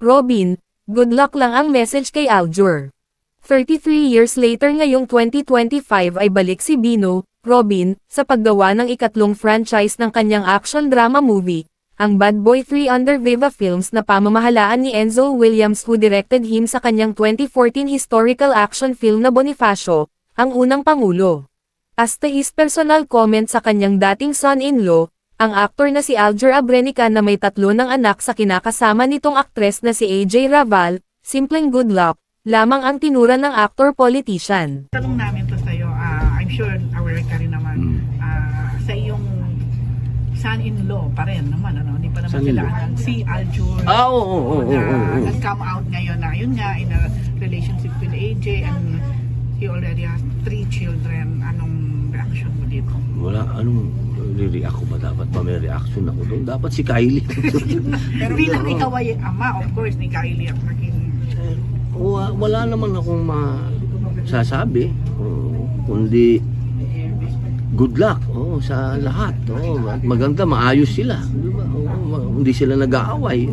Robin, good luck lang ang message kay Aljur. 33 years later ngayong 2025 ay balik si Bino, Robin, sa paggawa ng ikatlong franchise ng kanyang action drama movie, ang Bad Boy 3 under Viva Films na pamamahalaan ni Enzo Williams who directed him sa kanyang 2014 historical action film na Bonifacio, ang unang pangulo. As to his personal comment sa kanyang dating son-in-law, ang aktor na si Aljur Abrenica na may 3 ng anak sa kinakasama nitong aktres na si AJ Raval, simpleng good luck, lamang ang tinura ng actor-politician. Tanong namin to sa'yo, I'm sure aware ka rin naman, sa iyong son-in-law pa rin naman, ano? Hindi pa naman sila si Aljur. Oo. Nag-come out ngayon na, yun nga, in a relationship with AJ and he already has 3 children. Anong reaction mo dito? Wala, re-react ko ba dapat pa may reaction ako doon? Dapat si Kylie. Pero bilang ikaw ay ama, of course, ni Kylie at naging... Wala naman akong masasabi. Kundi good luck sa lahat. Maganda, maayos sila. Diba? Hindi sila nag-aaway.